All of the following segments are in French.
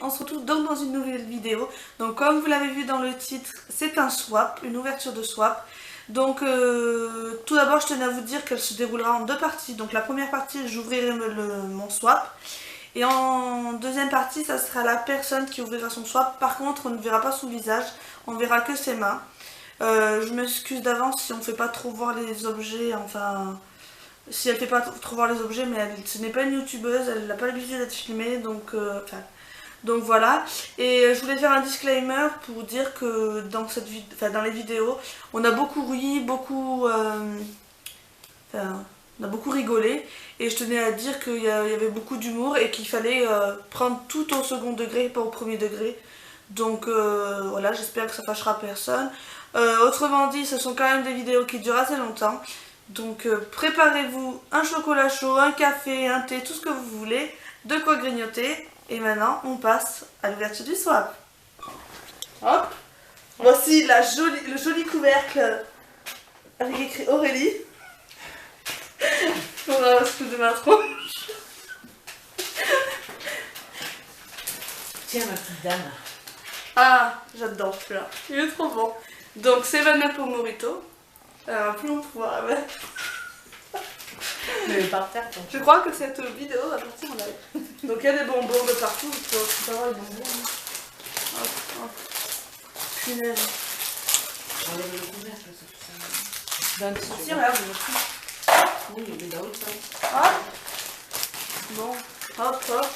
on se retrouve donc dans une nouvelle vidéo. Donc comme vous l'avez vu dans le titre, c'est un swap, une ouverture de swap. Donc tout d'abord je tenais à vous dire qu'elle se déroulera en deux parties. Donc la première partie j'ouvrirai mon swap. Et en deuxième partie ça sera la personne qui ouvrira son swap. Par contre on ne verra pas son visage, on verra que ses mains. Je m'excuse d'avance si on ne fait pas trop voir les objets, enfin... Si elle fait pas trop voir les objets, mais ce n'est pas une youtubeuse, elle n'a pas l'habitude d'être filmée, donc voilà. Et je voulais faire un disclaimer pour dire que dans les vidéos, on a beaucoup ri, on a beaucoup rigolé, et je tenais à dire qu'il y avait beaucoup d'humour et qu'il fallait prendre tout au second degré, pas au premier degré. Donc voilà, j'espère que ça fâchera personne. Autrement dit, ce sont quand même des vidéos qui durent assez longtemps. Donc préparez-vous un chocolat chaud, un café, un thé, tout ce que vous voulez, de quoi grignoter. Et maintenant on passe à l'ouverture du swap. Hop, voici le joli couvercle avec écrit Aurélie. On va se foutre de ma tronche. Tiens ma petite dame. Ah, j'adore celui-là, il est trop bon. Donc 7up au Morito. Plus on pourra. Mais par terre, je crois que cette vidéo va partir en live. Donc il y a des bonbons de partout, il faut savoir les bonbons. Hop, hop. Punaise. Enlève le couvercle, ça. Donne ce que tu regarde, oui, il est là aussi. Hop. Bon, hop, hop.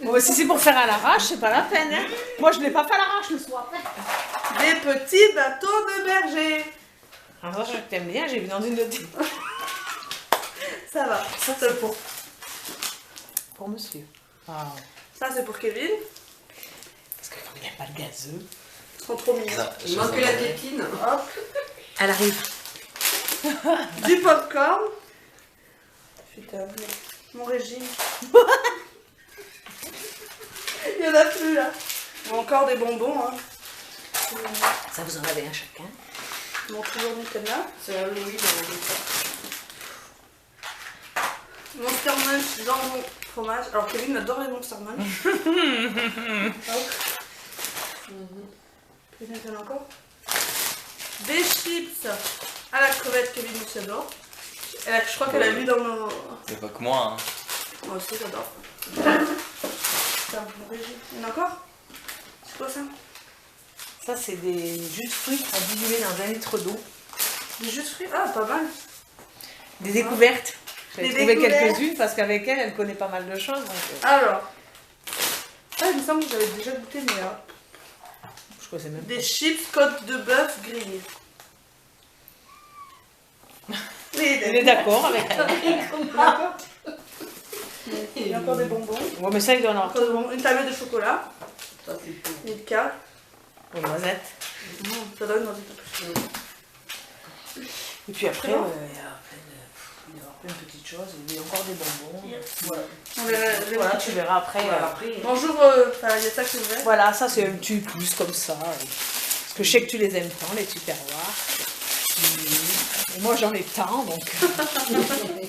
Bon, si c'est pour faire à l'arrache, c'est pas la peine. Hein. Moi, je l'ai pas fait à l'arrache le soir. Des petits bateaux de berger. Alors ça, je t'aime bien, j'ai vu dans une de tes... Ça va. Ça, c'est pour monsieur. Ah. Ça, c'est pour Kevin. Parce que comme il n'aime pas le gazeux. Ils sont trop mignons. Il manque que la tétine. Hop. Elle arrive. Du popcorn. Putain, mon régime. Il y en a plus là. Encore des bonbons. Hein. Ça, vous en avez un chacun. Bon, toujours Nutella. C'est la Louis dans le Monster Munch, jambon, fromage. Alors Kevin adore les Monster Munch. Hop. Kevin, il y en a encore. Des chips à la crevette, Kevin aussi adore. Je crois qu'elle a vu dans nos... C'est pas que moi, hein. Moi aussi j'adore. Il y en a encore? C'est quoi ça? Ça, c'est des jus de fruits à diluer dans 1 litre d'eau. Des jus de fruits? Ah, pas mal. Des découvertes. J'ai Des trouvé découvertes. quelques-unes parce qu'avec elle, elle connaît pas mal de choses. Donc, Alors. Ah, il me semble que j'avais déjà goûté, mais là. je connaissais même Des chips côte de bœuf grillées. Oui, Il est d'accord avec elle. Il y a encore des bonbons. Bon, mais ça, il doit en avoir. Encore des bonbons. Une tablette de chocolat. Ça, c'est tout. Milka. Aux noisettes. Ça donne dans une Et puis après, C'est bon. il y a plein de petites choses. Il y a encore des bonbons. Voilà. Voilà, tu verras après. Après, Bonjour, il y a ça que c'est vrai. Voilà, ça c'est un petit plus comme ça. Parce que je sais que tu les aimes tant, les tupperwares. Et moi j'en ai tant, donc.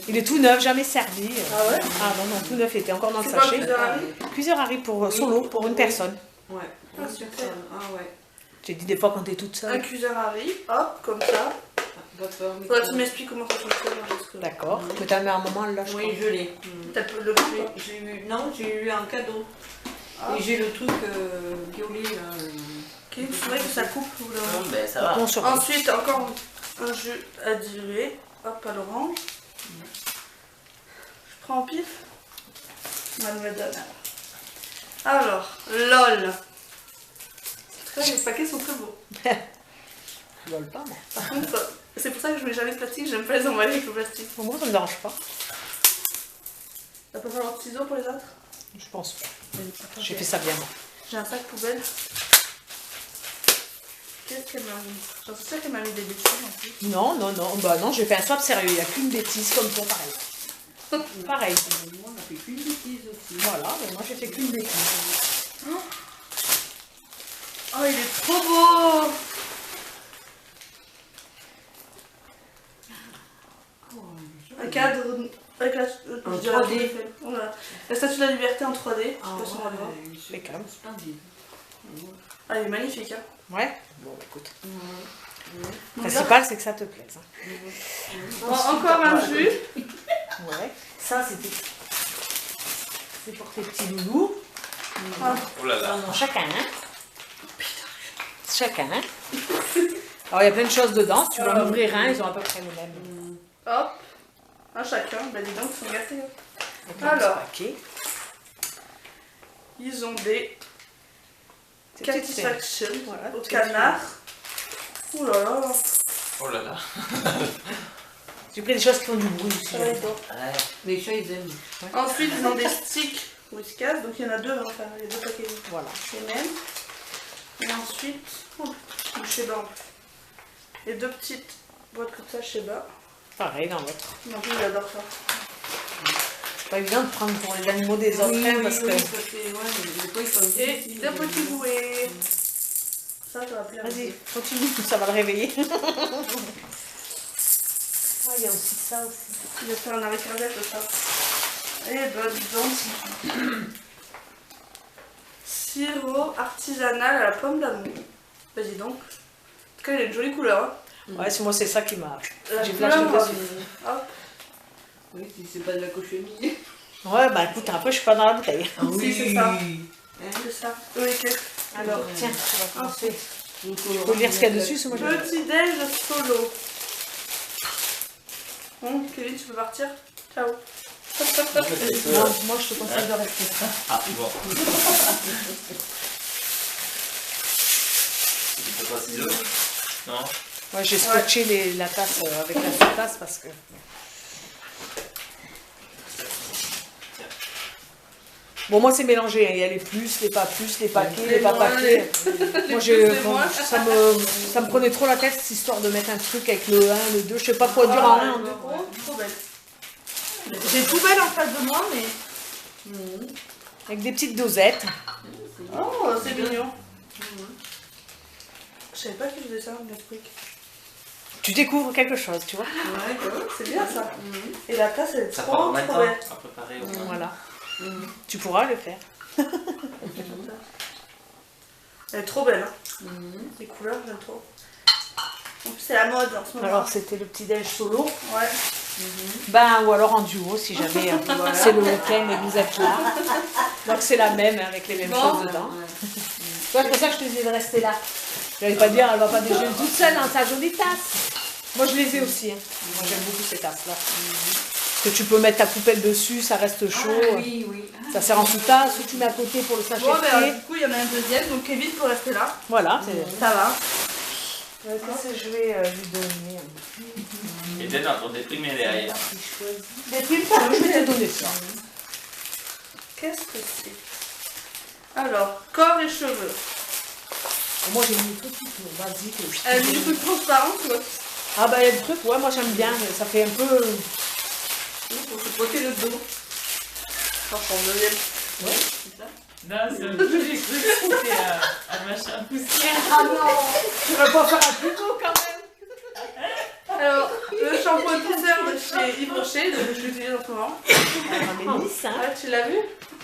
Il est tout neuf, jamais servi. Ah ouais? Ah non, non, tout neuf, il était encore dans le C'est quoi, sachet. cuiseur Harry? Cuiseur Harry pour solo, pour une personne. ouais. Ah, super. Ah ouais. J'ai dit des fois quand t'es toute Un seule. cuiseur Harry, hop, comme ça. Votre Faudrait que tu m'expliques comment ça fonctionne. Parce que... D'accord. Mais t'as mis un moment là, je Oui, crois. je l'ai. T'as le prendre. J'ai eu... Non, j'ai eu un cadeau. Ah. Et j'ai le truc violet là. Ok, c'est vrai que ça coupe. Non, ben ça va. Bon, sur- Ensuite, encore un jus à diluer. Hop, à l'orange. Je prends en pif. Elle me donne. Alors, LOL. En tout cas, les paquets sont très beaux. Je vole pas, moi. Par contre, c'est pour ça que je mets jamais de plastique. J'aime pas les emballer avec le plastique. Pour moi, ça me dérange pas. T'as pas falloir de ciseaux pour les autres? Je pense pas. J'ai fait ça bien, moi. J'ai un sac poubelle. Qu'est-ce qu'elle m'a mis? J'en suis sûre qu'elle m'a mis des bêtises en plus. Non, non, non. Bah non, j'ai fait un swap sérieux. Il n'y a qu'une bêtise comme toi, pareil. Pareil. Moi, on a fait qu'une bêtise aussi. Voilà, mais moi j'ai fait qu'une bêtise. Oh, il est trop beau! Un cadre Avec la, En je dirais la 3D. Tour Eiffel. Voilà. La statue de la liberté en 3D. Je sais Ah pas si on va le voir. ouais, Mais quand même. splendide. Ah, il est magnifique. Hein. Ouais. Bon, écoute. Ouais. Le principal, c'est que ça te plaise. Hein. Bon, encore un jus. Ouais. Ça, c'est pour tes petits loulous. Ah. Mm. Oh là là. Chacun, hein. Chacun, hein. Alors, il y a plein de choses dedans. Si tu veux en ouvrir un, ils ont à peu près le même. Hop. Un chacun. Bah dis donc, ils sont gâtés. Hein. Donc, un Alors. petit paquet. Ils ont des Des petites Satisfaction Voilà, au des canard. Ouh là là. Oh là là. J'ai pris des choses qui font du bruit aussi. Ça va être bon. Ouais. Les chats, ils aiment. Ensuite, ils ont des sticks whiskas. Donc il y en a deux. Enfin, les deux paquets. Voilà. Les mêmes. Et ensuite, du Sheba. Et deux petites boîtes comme ça, Sheba. Pareil dans l'autre. Donc lui, il adore ça. C'est pas évident de prendre pour les animaux des autres, hein, parce que... ça fait, ouais, mais des fois, ils sont Et difficiles, deux mais- petits bouées. Ça va plaire. Vas-y, continue, ça va le réveiller. Ah, il y a aussi ça aussi. Je vais faire un arrêt cardiaque de ça. Et bah, dis donc. Sirop artisanal à la pomme d'amour. Vas-y donc. En tout cas, il a une jolie couleur. Hein. Ouais, moi c'est ça qui m'a... La J'ai couleur, flashé dessus. hop. Oui, si c'est pas de la cochenille. Ouais, bah écoute, après je suis pas dans la bouteille. Si, c'est ça. Hein? C'est ça. Oui, ok. Alors, tiens, tu vas commencer. Donc, Faut lire ce qu'il y a dessus, c'est moi je... Petit déj solo. Bon, Kevin, tu peux partir. Ciao. Non, moi je te conseille de rester. Ah, bon. Tu peux pas ciseaux? Non? Ouais, j'ai scotché la tasse avec la tasse parce que... Bon, moi c'est mélangé, hein. Il y a les plus, les pas plus, les paquets, les pas moins, paquets. Moi ça me prenait trop la tête cette histoire de mettre un truc avec le 1, le 2, je sais pas quoi dire en 1, en 2. Trop belle. J'ai tout belle en face de moi, mais... Avec des petites dosettes. Oh, c'est mignon. Je savais pas qu'ils faisaient ça, mes trucs. Tu découvres quelque chose, tu vois. Ouais, quoi. C'est bien ça. Et la tasse, elle est Ça prend trop combien de belle. temps à préparer au moins? Voilà. Tu pourras le faire. Elle est trop belle. Hein. Les couleurs, j'aime trop. En plus, c'est la mode en ce moment. Alors c'était le petit déj solo. Ouais. Ben, ou alors en duo si jamais c'est le week-end et que vous êtes là. Donc c'est la même hein, avec les mêmes Bon. choses dedans. Ouais, c'est pour ça que je te disais de rester là. Je n'allais pas dire elle va pas déjeuner toute seule dans sa jolie tasse. Moi je les ai aussi. Hein. Moi j'aime beaucoup ces tasses là. Que tu peux mettre ta coupelle dessus, ça reste chaud. Ah, oui, oui. Ça sert en sous-tasse, ou tu mets à côté pour le sachet Bon, de ben, thé. du coup, il y en a un deuxième, donc Kevin peut rester là. Voilà, c'est... Ça va. Qu'est-ce que je vais lui donner? Et d'être en train de déprimer derrière. Des piles, je vais te donner ça. Qu'est-ce que c'est? Alors, corps et cheveux. Moi j'ai mis tout basique. Elle a mis du coup de transparent, tu vois. Ah bah il y a des trucs, ouais, moi j'aime bien, mais ça fait un peu... Pour se botter le dos. Franchement, deuxième. Ouais. C'est ça. Non, c'est un peu, j'ai cru que c'était un machin poussière. Ah non, tu vas pas faire un plus beau quand même. Alors, le shampoing douceur de chez Yves Rocher, je l'utilise en ce moment. Ah, mais Nice, hein. Ah, tu l'as vu?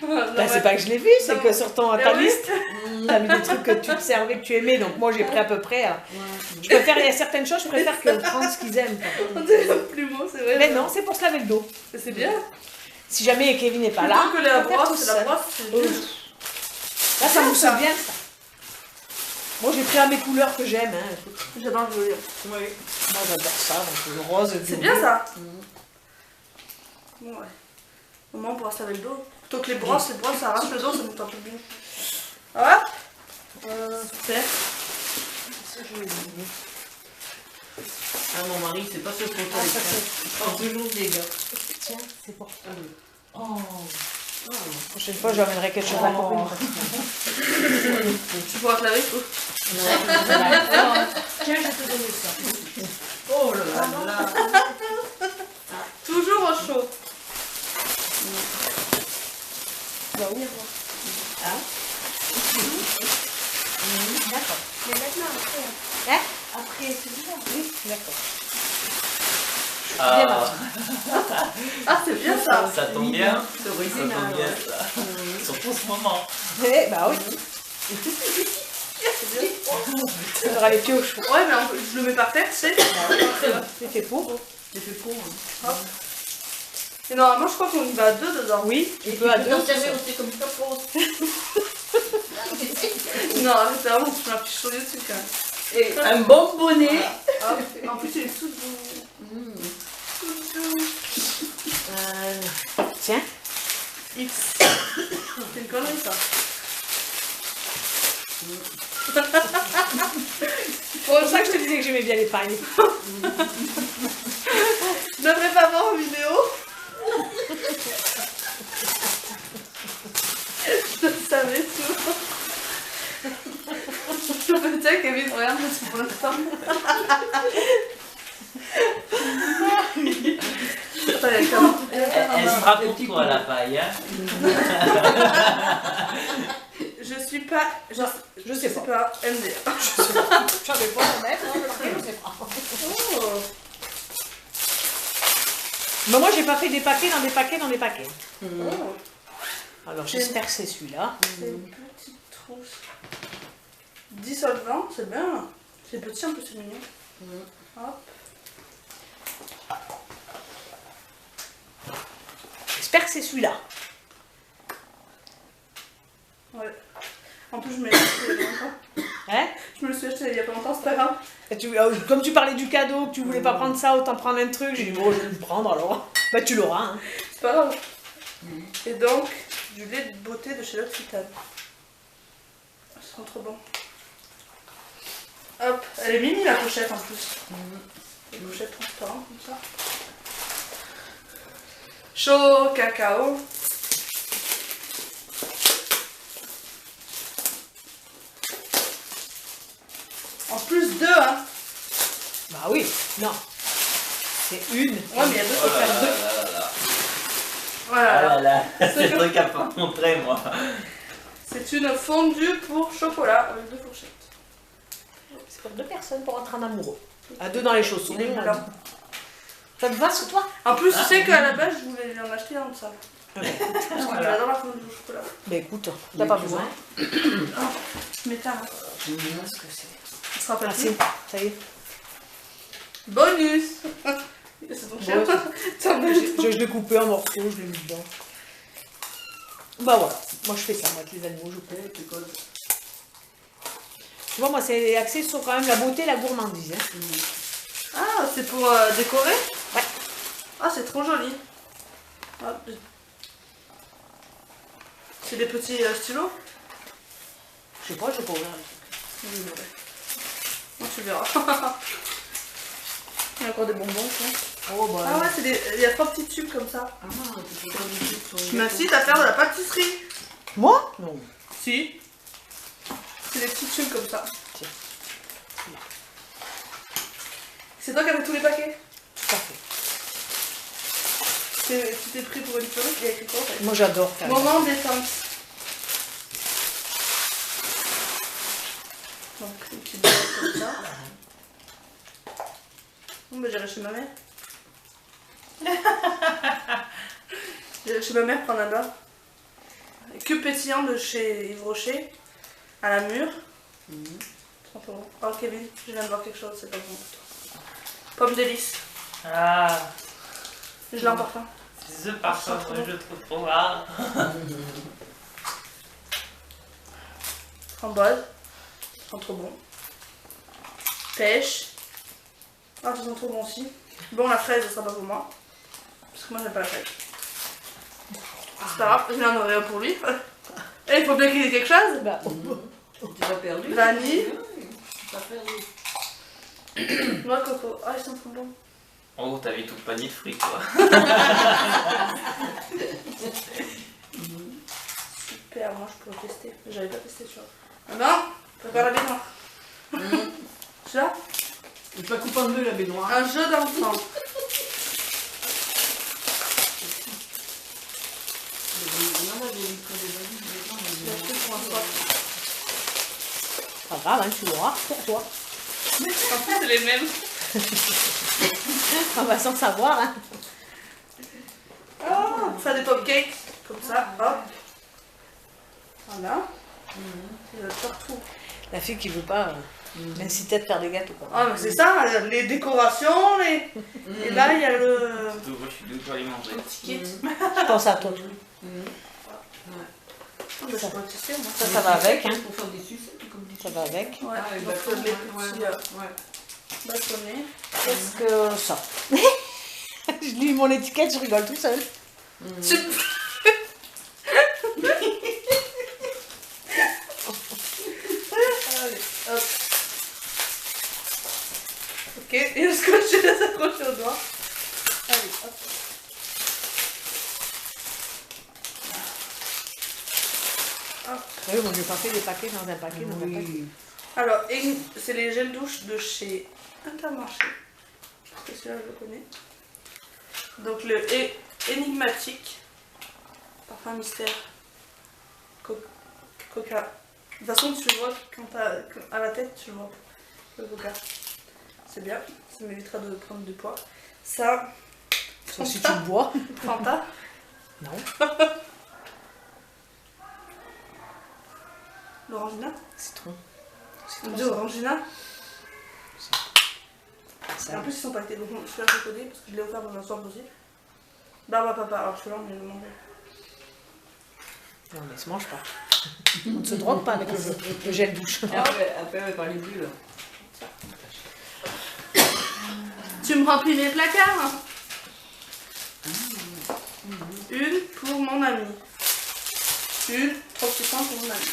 Bah, c'est pas que je l'ai vu, c'est que sur ta liste, t'as mis des trucs que tu te servais, que tu aimais, donc moi j'ai pris à peu près. Je préfère, il y a certaines choses, je préfère que prendre ce qu'ils aiment. Quoi. On dirait le plumeau, c'est vrai. Mais non, c'est pour se laver le dos. C'est bien. Si jamais Kevin n'est pas là, Plutôt que la je préfère tout brosse, la seul. brosse, c'est Oh. juste. Là, ça mousse bien, ça. Moi, j'ai pris à mes couleurs que j'aime. Hein. Écoute, J'adore le joli. moi, j'adore ça, donc le rose. le C'est bleu. bien ça. Bon, ouais. Au moins, on pourra se laver le dos. Plutôt que les brosses, ça arrache le dos, ça nous tente plus bien. Hop. Super. Ça, je l'ai oublié. Ah, mon mari, c'est pas ce photo Ah, avec ça, ça. c'est- Je prends toujours des gars. Tiens, c'est pour toi. Oh. La prochaine fois, je ramènerai quelque chose à copine. Tu pourras te laver tout. Tiens, je vais te donner ça. Oh là là là. Toujours au chaud. Bah oui, hein. D'accord. Mais maintenant, après, Hein? après celui-là. Oui, d'accord. Ah, Ah, c'est bien ça. Ça tombe bien. C'est Ça tombe original. bien, Ouais. ça. Surtout en ce moment. Eh, bah oui. Tu auras les pieds au chaud. Ouais, mais je le mets par terre, c'est. C'est fait pour. C'est fait pour. Hein. Hop. Et normalement, je crois qu'on y va à 2 dedans. Oui, tu Et peux à tu peux deux. t'en servir aussi comme ça pour. Non, arrête, c'est vraiment, tu fais un petit chaud dessus quand même. Et un bon bonnet. Hop. En plus, il est tout doux. Tout doux. Tiens. X. C'est une connerie ça. C'est pour ça que je te disais que j'aimais bien les pailles. Je devrais pas voir en vidéo. Je le savais tout. Je peux te dire Kevin, regarde, je suis pour l'instant. Attends, il y a comment Elle sera pour à la paille. Hein. Je suis pas. Je sais pas. MD. J'en ai pas à mettre, hein, je sais pas. Oh. Mais moi, j'ai pas fait des paquets dans des paquets dans des paquets. Oh. Alors, j'espère que c'est celui-là. C'est une petite trousse. Dissolvant, c'est bien. C'est petit, en plus, c'est mignon. Hop. J'espère que c'est celui-là. Ouais. En plus, je me l'ai acheté il y a longtemps. Hein? Je me le suis acheté il y a pas longtemps, c'est pas grave. Et comme tu parlais du cadeau, que tu voulais pas prendre ça, autant prendre un truc, j'ai dit, bon, je vais le prendre alors. Bah, tu l'auras. Hein. C'est pas grave. Et donc, du lait de beauté de chez L'Occitane. Ça sent trop bon. Hop, elle est mini la pochette en plus. Les pochettes transparentes comme ça. Chaud cacao. En plus deux, hein. Bah oui, non. C'est une. Ouais, mais il y a deux, faut Oh là faire là deux. là là là. Voilà. Ah là là, c'est le truc à pas montrer moi. C'est une fondue pour chocolat avec deux fourchettes. C'est pour deux personnes pour entrer en amoureux. À deux dans les chaussons. Il est blanc. Ça te va sur toi? En plus, tu sais qu'à la base, je voulais lui en acheter un de ça. Parce que Voilà. j'adore la fondue au chocolat. Bah écoute, t'as pas besoin. Je m'éteins. Je me demande ce que c'est. Tu te rappelles Merci, plus ça y est. Bonus. C'est ton chien. Bon, Tiens, Je l'ai coupé en morceaux, je l'ai mis dedans. Bah voilà, moi je fais ça, moi avec les animaux, je peux. Tu vois, moi c'est axé sur quand même la beauté et la gourmandise. Hein. Ah, c'est pour décorer? Ouais. Ah, c'est trop joli. Ah, c'est des petits stylos? Je sais pas, je vais pas ouvrir. Non, tu verras. Il y a encore des bonbons, quoi. Oh bah. Ah ouais, il y a 3 petits tubes comme ça. Ah, tu peux faire des trucs sur Tu m'incites à faire de la pâtisserie. Moi? Non. Si. C'est des petits tubes comme ça. Tiens. C'est toi qui as fait tous les paquets? Parfait. Tu t'es pris pour une feuille, il y a écrit quoi en fait? Moi j'adore faire ça. Moment détente. Donc une petite boîte comme ça. Bon bah j'irai chez ma mère. J'irai chez ma mère prendre un bain. Cube pétillant de chez Yves Rocher. À la mûre. 30 €. Oh Kevin, je viens de voir quelque chose, c'est pas bon pour toi. Pomme délice. Ah, Je l'ai en parfum. ce parfum, moi je le trouve trop rare. Framboise. Ça sent trop bon. Pêche. Ah, ça sent trop bon aussi. Bon, la fraise, ça sera pas pour moi. Parce que moi, j'aime pas la fraise. C'est pas grave, je viens en aurai un pour lui. Et il faut bien qu'il ait quelque chose. Bah, Tu t'es pas perdu? Vanille. Pas perdu. Noix de coco. Ah, ils sont trop bons. Oh, t'as vu tout le panier de fruits quoi. Super, moi, je pourrais tester. J'avais pas testé, tu vois. Ah non, prépare la baignoire. Tu vois? Je la coupe en deux la baignoire. Un jeu d'enfant. pas grave, hein, tu l'auras pour toi. En plus, c'est les mêmes. On va sans savoir. Hein. Oh, faire des pancakes, comme ça, hop. Voilà. Il y en a partout. La fille qui veut pas m'inciter à te faire des gâteaux. Quoi. Ah, mais c'est ça, les décorations, les... Et là, il y a le... Je suis deux pour les manger. petit kit. Je pense à toi. Ah, bah, je peux tisser, moi. Ça va avec. Hein. Pour faire des sucettes comme des Ça va avec. Ouais, Ah, les donc bâtons, les ouais, petits ouais. bâtonnets. Qu'est-ce que ça Je lis mon étiquette, je rigole tout seul. Allez, hop. Ok, et le scotch, je laisse accrocher au doigt. Allez, hop. Oui, bon, j'ai pas fait des paquets dans un paquet, dans un paquet. Alors, c'est les gels douche de chez Intermarché. Parce que celui-là, je le connais. Donc, le énigmatique. Parfum mystère. Coca. De toute façon, tu le vois quand t'as à la tête, tu le vois. Le coca. C'est bien. Ça m'évitera de prendre du poids. Ça. Ça, si tu le bois. Fanta. Non. L'orangina. Citron. On dit orangina. Et Ça. en plus, ils sont pactés. Donc, je suis à côté parce que je l'ai offert dans un soir aussi. Barbe à papa. Alors, je suis là, mais je le manger. Non, mais se mange pas. On ne se drogue pas avec le gel douche. Après, on va parler plus là. Tu me remplis mes placards hein. Une pour mon ami. Une trop puissante pour mon ami.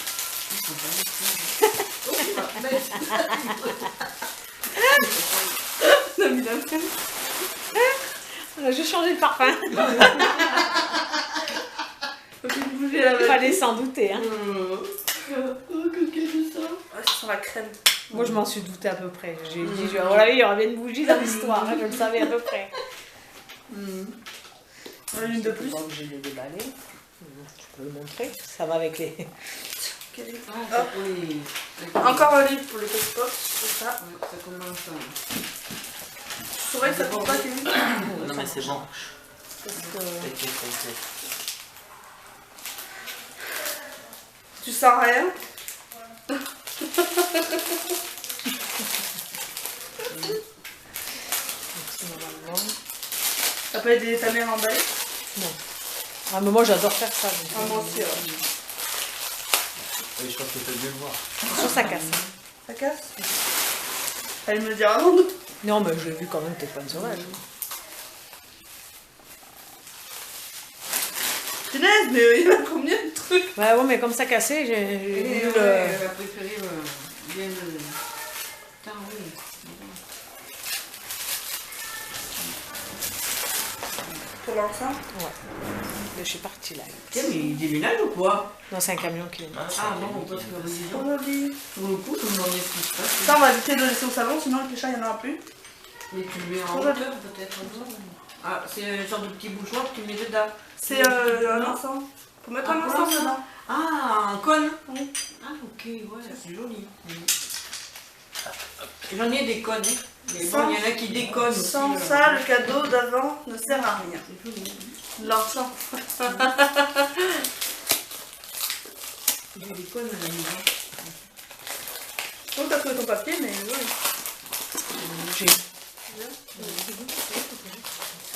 On a mis la peine. On a juste changé de parfum. Faut qu'il bouge la Il fallait s'en douter. Hein. Ouais, ça sent la crème. Moi, je m'en suis douté à peu près. J'ai dit, oh là, il y aura bien une bougie dans l'histoire. Hein, je le savais à peu près. Une de plus. Donc, j'ai déballé. Tu peux le montrer. Ça va avec les. Ah, pour les... Encore un livre pour les petits pops, c'est ça. Ouais, ça commence à... C'est vrai que ça compte pas, Kevin. Non mais c'est bon. Parce que... T'inquiète, t'inquiète. Tu sens rien. Normalement. T'as pas aidé ta mère en bail? Non. Ah, mais moi, j'adore faire ça. donc, Ah, moi aussi, ouais. Oui, je pense que t'as dû le voir. Sur sa casse. Ça casse? Elle me dit avant. Non, mais je l'ai vu quand même, t'es pas une sauvage. Punaise, mais il y a combien de trucs? Ouais, ouais, mais comme ça cassé, j'ai voulu le. Elle a préféré bien le... Putain, oui. Pour l'enceinte? Ouais. De chez Parti Light. Tiens, mais il déménage ou quoi? Non, c'est un camion qui est. Ah non, parce que Pour le lit. sur le coup, je me demandais ce qui se passe. Ça, on va éviter de le laisser au salon, sinon avec les chats, il n'y en aura plus. Et tu le mets en Pour le- hauteur peut-être. Ah, c'est une sorte de petit bouchoir que tu mets dedans. C'est un encens. Faut mettre un Ah, encens pour dedans. Ah, un cône. Oui. Ah, ok, ouais, c'est joli. J'en ai des cônes, hein. Mais Sans- bon, il y en a qui déconnent aussi. Sans ça, le cadeau d'avant ne sert à rien. C'est joli. L'encens. J'ai des cônes à la maison. Donc t'as trouvé ton papier, mais oui. J'ai.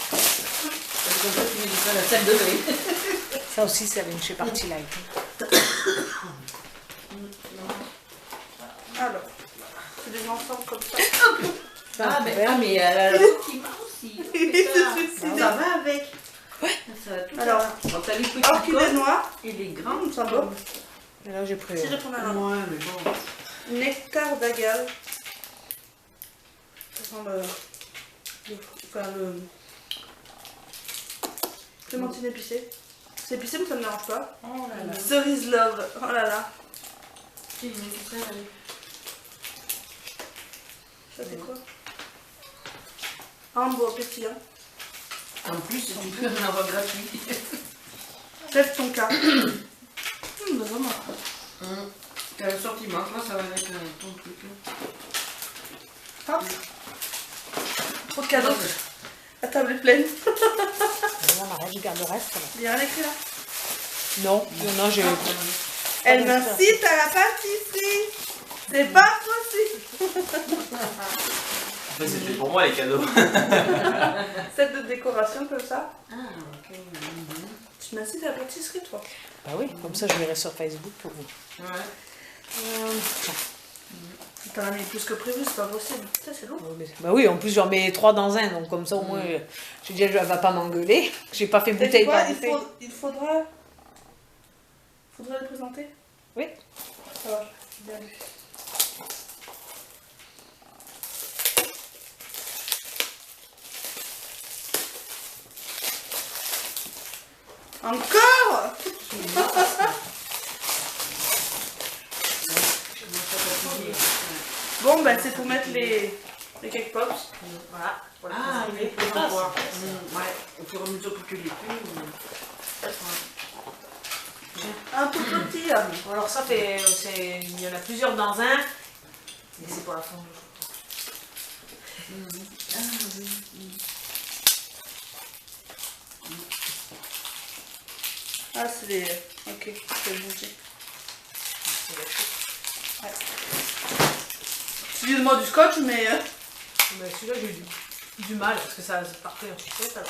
Parce qu'en fait, tu mets des cônes à la salle de bain. Ça aussi, ça vient de chez Parti Light. Alors, c'est des encens comme ça. Ah, mais elle a le petit bras aussi. Ça va avec. Ouais. Ça va tout. Alors, Quand t'as les petits orchidée cônes noire. et les grands, Ça va. Et là, j'ai pris. Si je prends un Ouais, mais bon. nectar d'agave. Ça sent le clémentine épicée. C'est épicé, mais ça ne me dérange pas. Oh là là. Cerise love. Oh là là. Si, mais c'est ça, allez. Ça c'est quoi? Ambre pétillant. En plus, tu peux en avoir gratuit. Lève ton cas. Vraiment. T'as un sortiment, moi ça va avec ton truc. Hop. Trop de cadeaux. La table est pleine. On a Alors je garde le reste. Là. Il y a rien écrit là. Non, non, j'ai... Elle m'incite à la pâtisserie. C'est pas possible. En fait, c'est fait pour moi les cadeaux. Set de décoration comme ça. Ah, ok. Tu m'incites à la pâtisserie, toi. Bah oui, comme ça je verrai sur Facebook pour vous. Ouais. T'en as mis plus que prévu, c'est pas possible. Putain, c'est lourd. Bah oui, en plus j'en mets 3 dans un, donc comme ça au moins, j'ai dit elle va pas m'engueuler. J'ai pas fait Et tu bouteille vois, par il bouteille. faudra le présenter. Oui. Ça va, bien vu. Encore. Bon, bah c'est pour mettre les cake pops. Voilà. Pour Ah, les oui, présenter, c'est on ça. voit. Ouais, au fur et à mesure que tu les fais. Un tout petit là. Bon, alors ça fait, il y en a plusieurs dans un, et c'est pour la fondue au chocolat. Ah, c'est les... Ok, je vais bouger. Ouais. Tu dis de moi du scotch, mais... Mais celui-là j'ai eu du mal, parce que ça partait en sucette alors.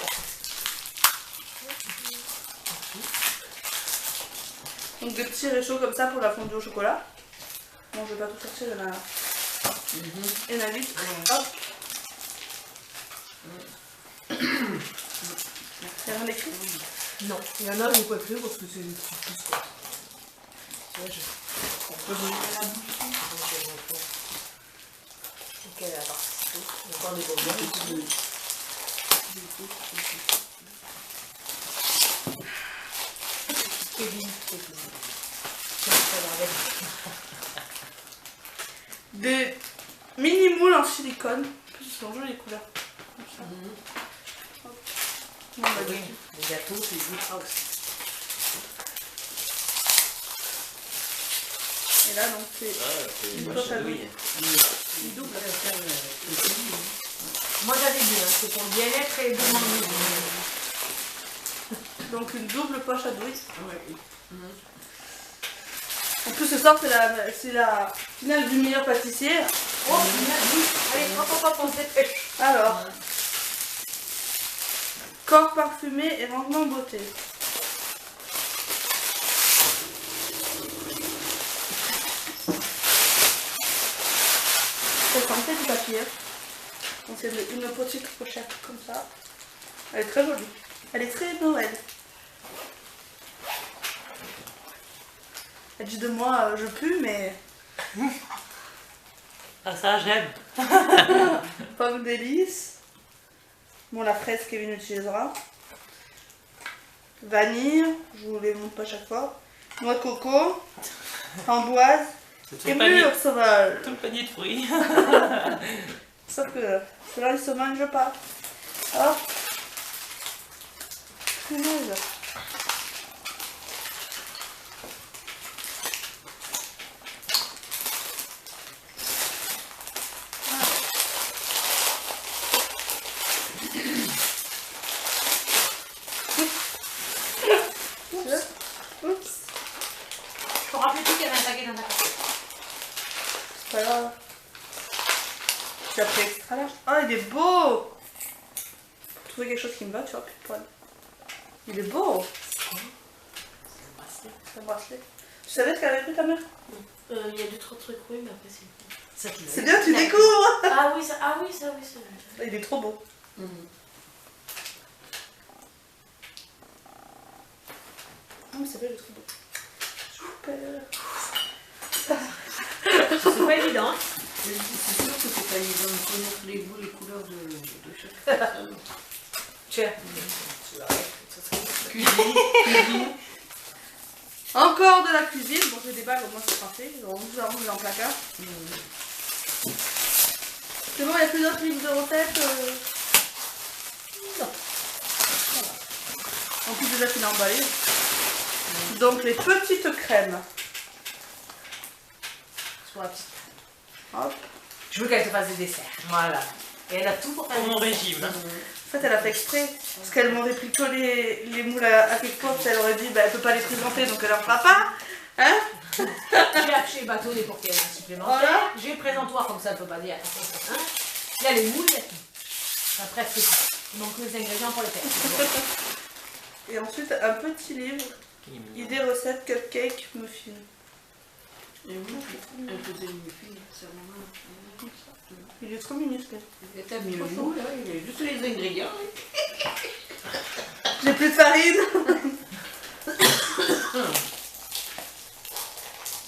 Donc des petits réchauds comme ça pour la fondue au chocolat. Bon, je vais pas tout sortir, il y en a... Il y en a 8. Hop. Il y a rien écrit. Non, il y en a, je ne peux plus parce que c'est plus quoi. Là, je... Ok, elle a participé. Il y a encore des bonbons. Kevin. Des mini moules en silicone. En plus, ils sont jolies les couleurs. Comme ça. Hop. Bon, bah, Oui, les gâteaux, c'est ultra aussi. Et là, donc, c'est c'est une une poche à douille. douille. Une double. Moi j'avais dit, hein, c'est pour le bien-être et le gourmandise. Donc, une double poche à douille. Ouais. En plus, ce soir, c'est la finale du meilleur pâtissier. Oh, oui. Allez, hop, on se dépêche. Alors, corps parfumé et rangement beauté. Ça sentait du papier. Donc c'est une petite pochette comme ça. Elle est très jolie. Elle est très Noël. Elle dit de moi, je pue, mais Ah, ça, j'aime. pomme délice. Bon, la fraise Kevin utilisera. Vanille, je vous les montre pas chaque fois. Noix de coco. Framboise. C'est tout Et le panier. mûre sauvage. Tout le panier de fruits. Sauf que ceux-là, ils se mangent pas. Hop. Punaise. Oups. Je me rappelle plus qu'il y avait un paquet dans ta carte. C'est pas grave. Tu as pris extra large. Ah, il est beau! Pour trouver quelque chose qui me va, tu vois, plus de poils. Il est beau! C'est un bracelet. Tu savais ce qu'elle avait pris ta mère? Il y a 2-3 trucs, oui, mais après, c'est. Ça, tu C'est bien, tu découvres! Ah oui, ça, oui. Il est trop beau. Non, mais c'est vrai, il est trop beau. Super. C'est pas évident. Hein. C'est sûr que c'est pas évident de connaître les couleurs de chaque personne. Tiens. Cuisine. Encore de la cuisine. Bon, j'ai des bagues, au moins c'est parfait. On va ranger en placard. C'est bon, il n'y a plus d'autres livres de recettes Non. Voilà. En plus, déjà, c'est emballé. Donc, les petites crèmes. Sur la petite. Hop. Je veux qu'elle te fasse des desserts. Voilà. Et elle a tout pour faire Pour mon des desserts. régime. Hein. En fait, elle a fait exprès. Parce qu'elle m'aurait pris que les moules à cake pop, elle aurait dit, bah, elle peut pas les présenter, donc elle en fera pas. Hein? J'ai acheté le bateau des portières supplémentaires. Voilà. J'ai le présentoir, comme ça, elle peut pas dire. Hein. Il y a les moules, il y a tout. Après, c'est tout. Il manque les ingrédients pour les faire. Et ensuite, un petit livre. Idées, recettes, cupcake, muffins. Et oui, elle faisait une fille, c'est vraiment. Il est trop mignon ce qu'elle. T'as mis le moule, là, il y a juste les ingrédients. J'ai plus de farine.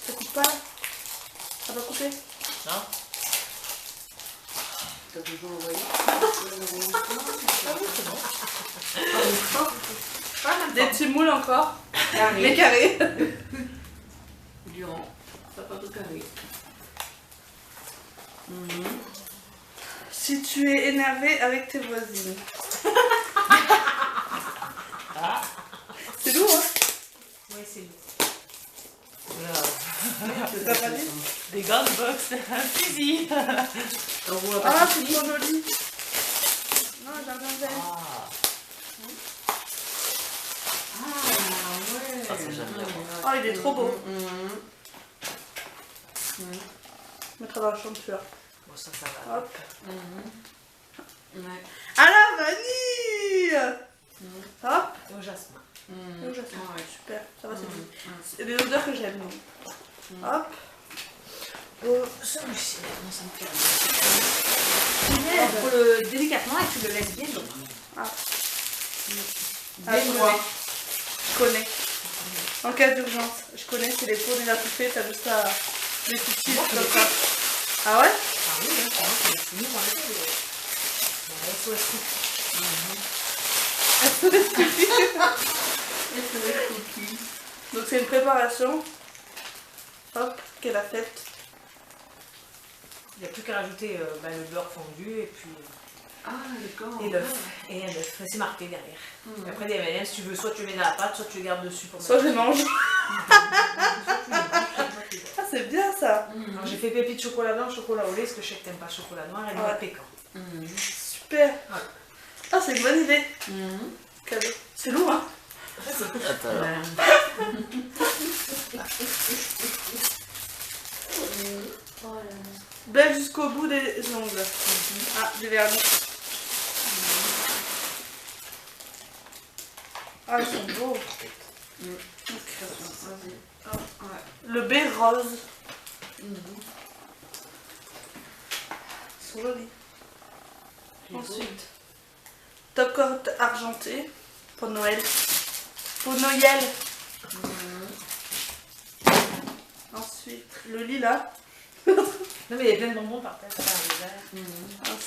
Ça coupe pas? Ça va couper? Non. T'as toujours envoyé? Des petits moules encore. Carré. Mais carrés. Durant. Ça pas tout carré. Si tu es énervé avec tes voisines. C'est lourd, hein? Oui, c'est lourd. T'as pas dit? Des grandes box, un fusil. On voit Ah, pas c'est trop joli. Non, j'ai un verre. ouais. Ça, c'est jamais bien. Oh, il est trop beau. Je mettrai dans la chambre fleur. Bon, ça va. Hop. Ouais. À la vanille. Hop. Et au jasmin. Et au jasmin. Ouais. Super, ça va, c'est bon. C'est des odeurs que j'aime, non? Hop. Celui-ci, comment ça me fait pour le délicatement et tu le laisses bien droit. Ah, Bien je droit. connais. Je connais. En cas d'urgence, je connais, c'est les pots déjà tout faits, t'as juste à les petits comme ça. Ah ouais? Ah oui, c'est fini dans le Donc c'est une préparation. Hop, qu'elle a faite. Il n'y a plus qu'à rajouter le beurre fondu et puis Ah, d'accord. et l'œuf. Et un œuf. C'est marqué derrière. Et après des M&M's, si tu veux, soit tu les mets dans la pâte, soit tu les gardes dessus pour Soit je mettre. mange. Ah, c'est bien ça. Alors, j'ai fait pépites chocolat blanc, chocolat au lait, parce que je sais que t'aimes pas le chocolat noir et le noix pécan. Super. Ah, c'est une bonne idée. Cadeau. C'est lourd, hein? Belle jusqu'au bout des ongles. Ah, du vernis. Ah, ils sont beaux. Le B rose. Ils sont jolis. Ensuite, top coat argenté pour Noël. Pour Noël. Ensuite, le lilas. Non mais il y a plein de bonbons par terre, ça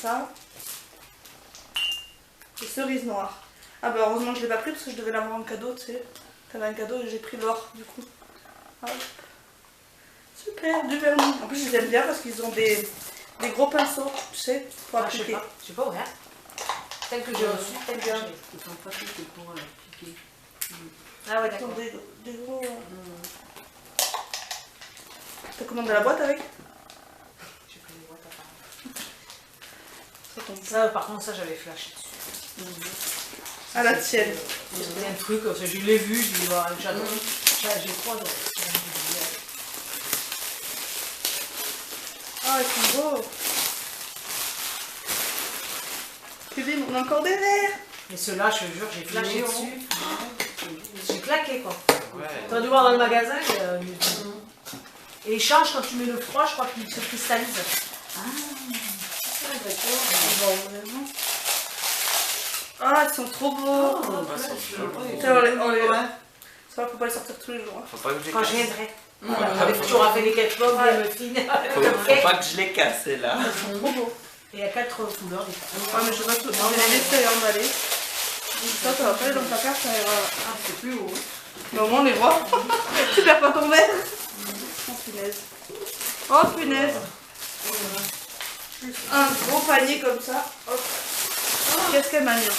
Ça. Et cerise noire. Ah bah heureusement que je l'ai pas pris parce que je devais l'avoir en cadeau, tu sais. T'avais un cadeau et j'ai pris l'or du coup. Hop. Super, du vernis. En plus je les aime bien parce qu'ils ont des gros pinceaux, tu sais, pour Ah, je sais appliquer. pas, je sais pas, regarde. Tel que j'ai reçu, tel que j'ai. Ils sont pas tous pour piquer. Ah ouais, Ils ont d'accord. des gros... T'as commandé la boîte avec? J'ai pris les boîtes à part. Ça tombe. Ça, par contre, ça j'avais flashé dessus. À la tienne. C'était un truc, je l'ai vu, je dis, bah, j'adore. J'ai 3 ans. Ah, ils sont beaux. Kevin, on a encore des verres. Mais ceux-là, je te jure, j'ai flashé Mais dessus. J'ai claqué quoi. Ouais. T'aurais dû voir dans le magasin. Et il change quand tu mets le froid, je crois qu'il se cristallise. Ah, ils sont trop beaux. Bah, c'est sûr. Putain, on les... Ça va, faut pas les sortir tous les jours. Hein. Faut pas que je les Quand je casse. viendrai. Tu auras fait des ketchup, des muffins. Faut pas que je les casse, là. Ils sont trop beaux. Et il y a 4 couleurs différentes. Ah, mais je sais pas tout. On va les laisser emballer. Ça va pas aller dans ta carte, ça ira. Ah, c'est plus haut. Mais au moins on les voit. Tu perds pas ton verre. Oh punaise. Oh punaise. Un gros panier comme ça. Hop. Qu'est-ce qu'elle m'a mis encore?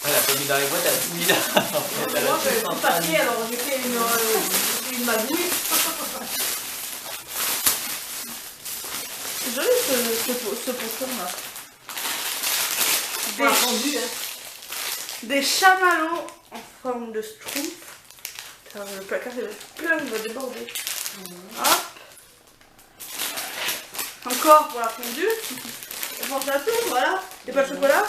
Elle a pas mis dans les boîtes, elle a mis là. Moi, j'avais tout papier, alors j'ai fait une magouille. C'est joli ce potion là. Pour la fondue, hein. des chamallows en forme de schtroumpf. Putain, le placard il est plein, il va déborder. Hop. Encore pour la fondue. On pense à tout, voilà. Et pas de chocolat.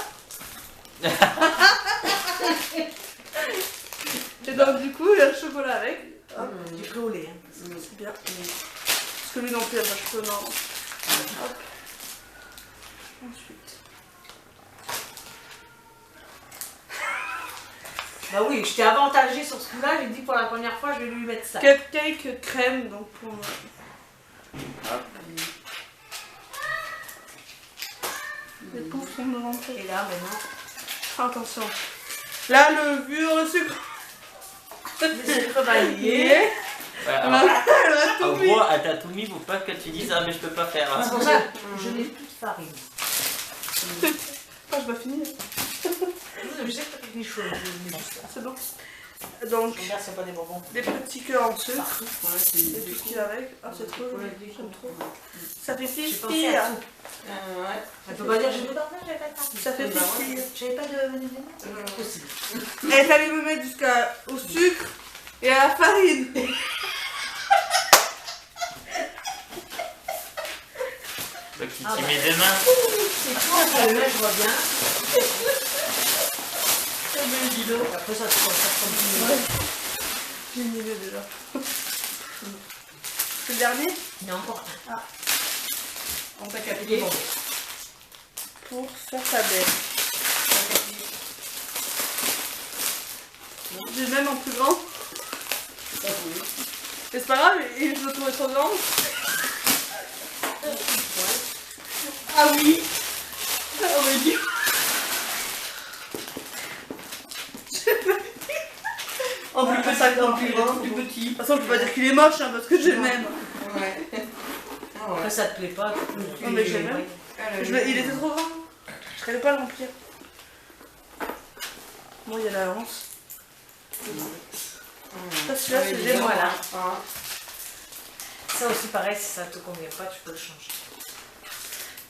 Et donc du coup, il y a le chocolat avec. Hop. Du fruit au lait. Hein. C'est bien. Parce que lui non plus, il n'a pas de chocolat. Non. Hop. Ensuite. Bah oui, je t'ai avantagé sur ce coup-là, j'ai dit pour la première fois, je vais lui mettre ça. Cupcake crème, donc pour... Hop. Les poufs sont devant. Et là, maintenant, Attention. Là, le levure, le sucre. le sucre vanillé. Ouais, Elle alors, a tout en mis. gros, à ta tout mis, faut pas que tu dises ah mais je peux pas faire. C'est Hein. pour ça que je n'ai plus de farine. Ah, je vais finir. Je sais pas quelque chose. C'est bon. Donc, Regarde, c'est pas des bonbons. des petits cœurs en sucre. Ouais, c'est Et tout ce qui va avec. Ah, c'est trop joli. J'aime trop. Ça fait J'ai pensé pipi. à Hein. tout. ouais. Elle peut pas dire, je vais dormir, j'avais pas de farine. Ça fait pipi. J'avais pas de vanille. Possible. Et t'allais me mettre jusqu'au sucre et à la farine. Bah, qui t'y met des mains. C'est quoi ça, le lait, je vois bien. Après ça, tu commences comme J'ai une idée déjà. C'est le dernier il y en a encore un. On t'a Il est capté. bon. pour faire sa belle. J'ai même en plus grand. Mais c'est pas grave, je le trouvais trop grand. Ah oui. Ah oui. En plus petit, en plus grand, plus petit. De toute façon, je peux pas dire qu'il est moche, hein, parce que je l'aime. Ouais. Ah ouais. Après, ça te plaît pas. Non, mais je l'aime. Il était trop grand. Je savais pas le remplir. Bon, il y a la hanse. Ça, celui-là, c'est des mois là. Ça aussi, pareil, si ça te convient pas, tu peux le changer.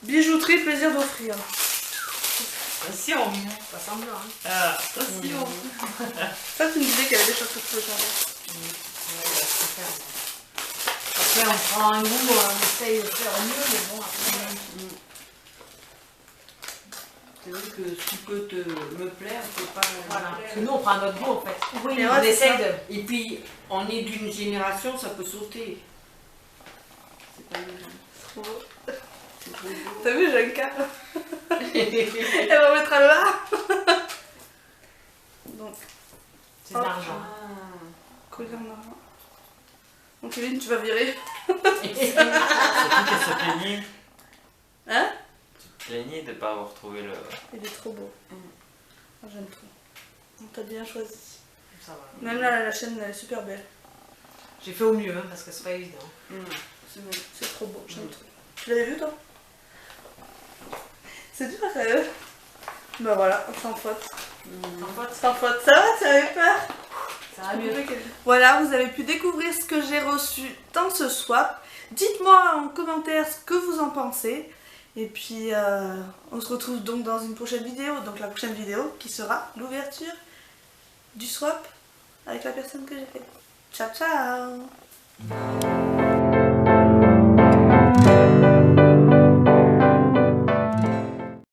Bijouterie, plaisir d'offrir. Attention. Pas semblant, hein. Ah, attention. Ça, tu me disais qu'il y avait des choses que tu pouvais changer. Après, on prend un goût, on essaye de faire mieux, mais bon, après. C'est vrai que ce qui peut me plaire, peut pas Voilà. me Parce que plaire. nous, on prend notre goût, en fait. Oui, On ouais, c'est essaye ça. de. Et puis, on est d'une génération, ça peut sauter. C'est pas évident. Trop beau. C'est trop beau. T'as vu, j'ai un cas. Elle va mettre à là. Donc, C'est de l'argent. collier en argent. Donc, Kevin, tu vas virer. Surtout qu'elle se plaignait. Hein? Tu te plaignais de pas avoir trouvé le. Il est trop beau. Moi, j'aime trop. On t'a bien choisi. Ça va. Même là, la chaîne, elle est super belle. J'ai fait au mieux, hein, parce que c'est pas évident. C'est bon. C'est trop beau. J'aime trop. Tu l'avais vu, toi? C'est dur à faire. Bah voilà, sans faute. En fait, Sans faute. Ça va, tu avais peur? ça va mieux. Voilà, vous avez pu découvrir ce que j'ai reçu dans ce swap. Dites-moi en commentaire ce que vous en pensez. Et puis, on se retrouve donc dans une prochaine vidéo. Donc la prochaine vidéo qui sera l'ouverture du swap avec la personne que j'ai fait. Ciao, ciao!